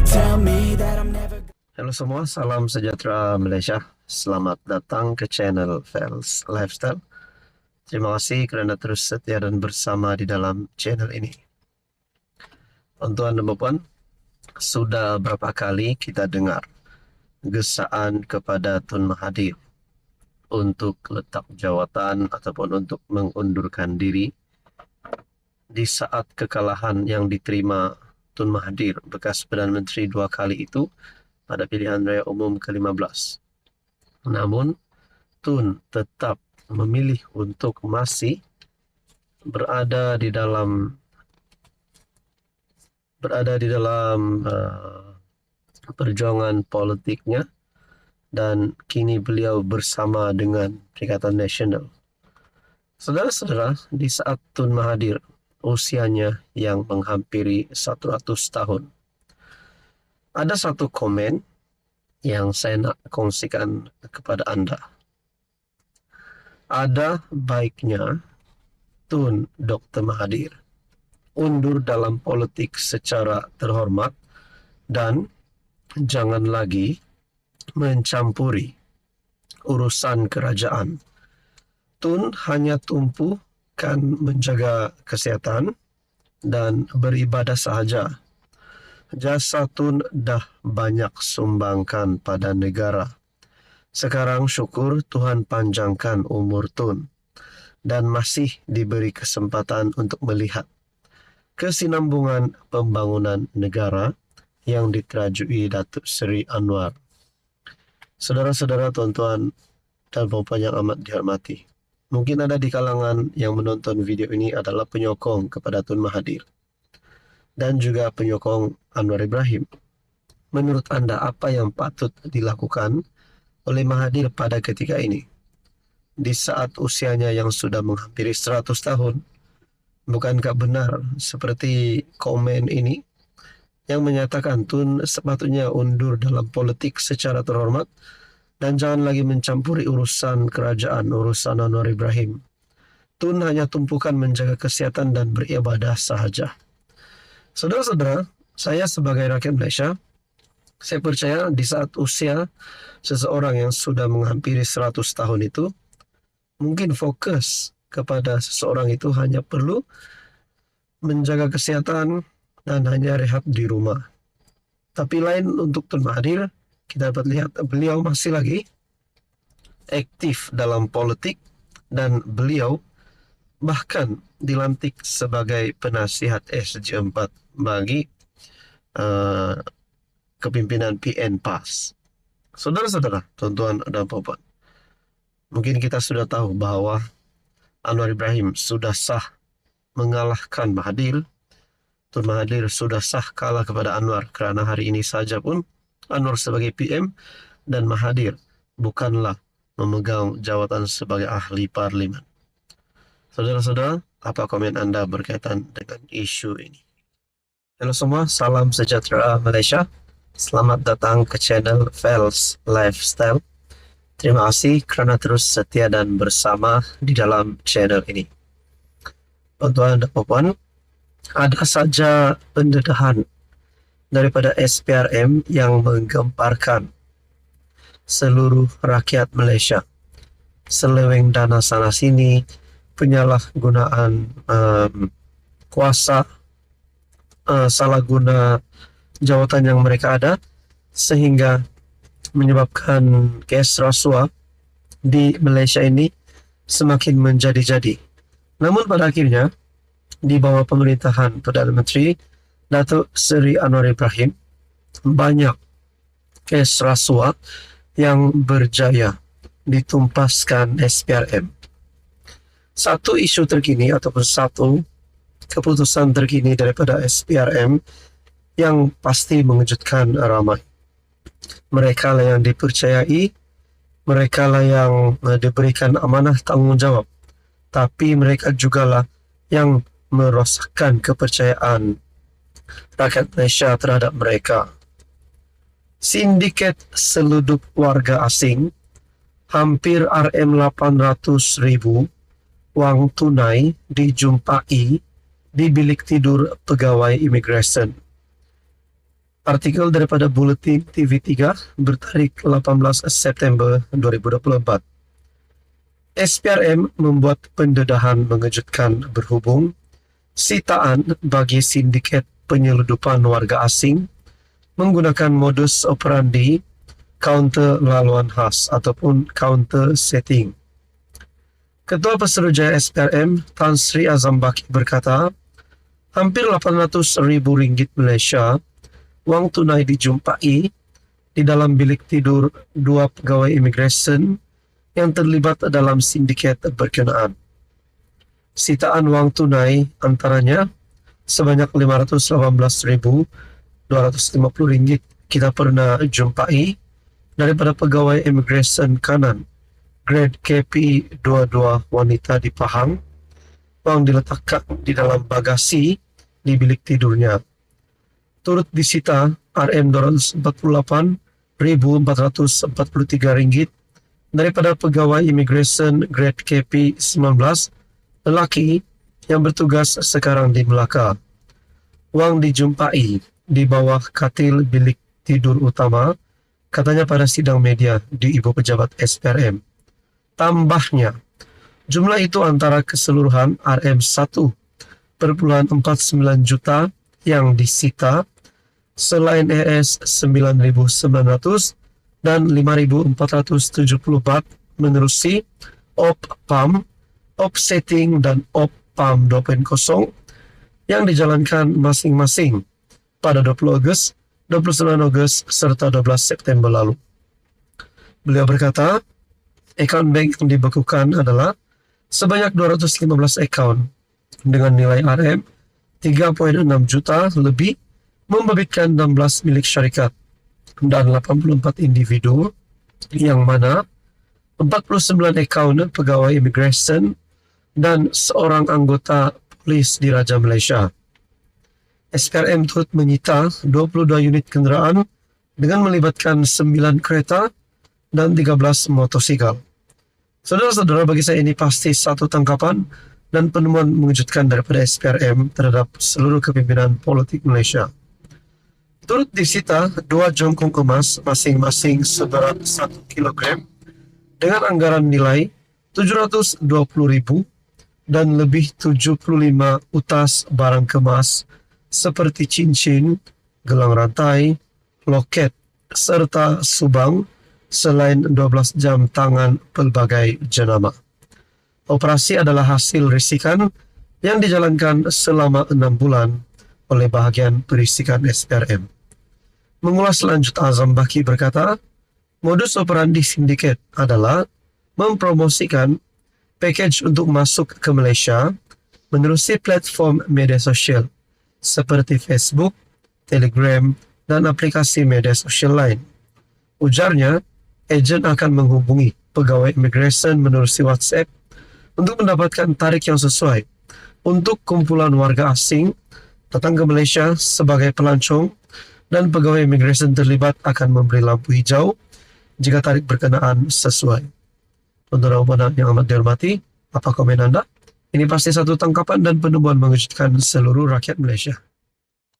tell me that I'm never. Halo semua, salam sejahtera Malaysia. Selamat datang ke channel Fels Lifestyle. Terima kasih kerana terus setia dan bersama di dalam channel ini. Tuan-tuan dan puan, sudah berapa kali kita dengar gesaan kepada Tun Mahathir untuk letak jawatan ataupun untuk mengundurkan diri di saat kekalahan yang diterima Tun Mahathir, bekas Perdana Menteri 2 kali itu, pada pilihan raya umum ke-15. Namun, Tun tetap memilih untuk masih berada di dalam perjuangan politiknya, dan kini beliau bersama dengan Perikatan Nasional. Saudara-saudara, di saat Tun Mahathir usianya yang menghampiri 100 tahun, ada satu komen yang saya nak kongsikan kepada anda. Ada baiknya Tun Dr. Mahathir undur dalam politik secara terhormat dan jangan lagi mencampuri urusan kerajaan. Tun hanya tumpukan menjaga kesihatan dan beribadah sahaja. Jasa Tun dah banyak sumbangkan pada negara. Sekarang syukur Tuhan panjangkan umur Tun dan masih diberi kesempatan untuk melihat kesinambungan pembangunan negara yang diterajui Datuk Seri Anwar. Saudara-saudara, tuan-tuan dan puan yang amat dihormati, mungkin ada di kalangan yang menonton video ini adalah penyokong kepada Tun Mahathir dan juga penyokong Anwar Ibrahim. Menurut anda, apa yang patut dilakukan oleh Mahathir pada ketika ini? Di saat usianya yang sudah menghampiri 100 tahun, bukankah benar seperti komen ini yang menyatakan Tun sepatutnya undur dalam politik secara terhormat dan jangan lagi mencampuri urusan kerajaan, urusan Anwar Ibrahim. Tun hanya tumpukan menjaga kesihatan dan beribadah sahaja. Saudara-saudara, saya sebagai rakyat Malaysia, saya percaya di saat usia seseorang yang sudah menghampiri 100 tahun itu, mungkin fokus kepada seseorang itu hanya perlu menjaga kesehatan dan hanya rehat di rumah. Tapi lain untuk Tun Mahathir, kita dapat lihat beliau masih lagi aktif dalam politik dan beliau bahkan dilantik sebagai penasihat SG4 bagi kepimpinan PN PAS. Saudara-saudara, tuan-tuan dan puan, mungkin kita sudah tahu bahwa Anwar Ibrahim sudah sah mengalahkan Mahathir. Tun Mahathir sudah sah kalah kepada Anwar kerana hari ini saja pun Anwar sebagai PM dan Mahathir bukanlah memegang jawatan sebagai ahli parlimen. Saudara-saudara, apa komen anda berkaitan dengan isu ini? Halo semua, salam sejahtera Malaysia. Selamat datang ke channel Fels Lifestyle. Terima kasih kerana terus setia dan bersama di dalam channel ini. Tuan-tuan dan puan, ada saja pendedahan daripada SPRM yang menggemparkan seluruh rakyat Malaysia. Seleweng dana sana sini, penyalahgunaan kuasa, salah guna jawatan yang mereka ada, sehingga menyebabkan kes rasuah di Malaysia ini semakin menjadi-jadi. Namun pada akhirnya, di bawah pemerintahan Perdana Menteri Datuk Seri Anwar Ibrahim, banyak kes rasuah yang berjaya ditumpaskan SPRM. Satu isu terkini ataupun satu keputusan terkini daripada SPRM yang pasti mengejutkan ramai. Mereka lah yang dipercayai, mereka lah yang diberikan amanah tanggungjawab, tapi mereka jugalah yang merosakkan kepercayaan rakyat Malaysia terhadap mereka. Sindiket selundup warga asing, hampir RM800,000 wang tunai dijumpai di bilik tidur pegawai imigresen. Artikel daripada Buletin TV3 bertarik 18 September 2024. SPRM membuat pendedahan mengejutkan berhubung sitaan bagi sindiket penyeludupan warga asing menggunakan modus operandi counter laluan khas ataupun counter setting. Ketua Pesuruhjaya SPRM Tan Sri Azam Baki berkata, hampir RM800,000 Malaysia wang tunai dijumpai di dalam bilik tidur dua pegawai imigresen yang terlibat dalam sindiket berkenaan. Sitaan wang tunai antaranya sebanyak RM518,250 kita pernah jumpai daripada pegawai imigresen kanan grade KP22 wanita di Pahang. Wang diletakkan di dalam bagasi di bilik tidurnya. Turut disita RM248,443 daripada pegawai imigresen grade KP19 lelaki yang bertugas sekarang di Melaka. Wang dijumpai di bawah katil bilik tidur utama, katanya pada sidang media di Ibu Pejabat SPRM. Tambahnya, jumlah itu antara keseluruhan RM1,49 juta yang disita, selain RS9.900 dan 5.470 bat menerusi OP-PAM, OP-Setting dan OP-PAM 2.0 yang dijalankan masing-masing pada 20 Ogos, 29 Ogos serta 12 September lalu. Beliau berkata, akaun bank yang dibekukan adalah sebanyak 215 akaun dengan nilai RM 3.6 juta lebih, membabitkan 16 milik syarikat dan 84 individu, yang mana 49 akaun pegawai imigresen dan seorang anggota polis di Raja Malaysia. SPRM turut menyita 22 unit kenderaan dengan melibatkan 9 kereta dan 13 motosikal. Saudara-saudara, bagi saya ini pasti satu tangkapan dan penemuan mengejutkan daripada SPRM terhadap seluruh kepimpinan politik Malaysia. Turut disita 2 jongkong emas masing-masing seberat 1 kilogram dengan anggaran nilai RM720,000 dan lebih 75 utas barang kemas seperti cincin, gelang rantai, loket, serta subang, selain 12 jam tangan pelbagai jenama. Operasi adalah hasil risikan yang dijalankan selama 6 bulan oleh bahagian perisikan SPRM. Mengulas lanjut, Azam Baki berkata, modus operandi sindiket adalah mempromosikan package untuk masuk ke Malaysia menerusi platform media sosial seperti Facebook, Telegram, dan aplikasi media sosial lain. Ujarnya, ejen akan menghubungi pegawai imigresen menerusi WhatsApp untuk mendapatkan tarikh yang sesuai untuk kumpulan warga asing datang ke Malaysia sebagai pelancong, dan pegawai imigresen terlibat akan memberi lampu hijau jika tarikh berkenaan sesuai. Tuan-tuan yang amat dihormati, apa komen anda? Ini pasti satu tangkapan dan penemuan mengejutkan seluruh rakyat Malaysia.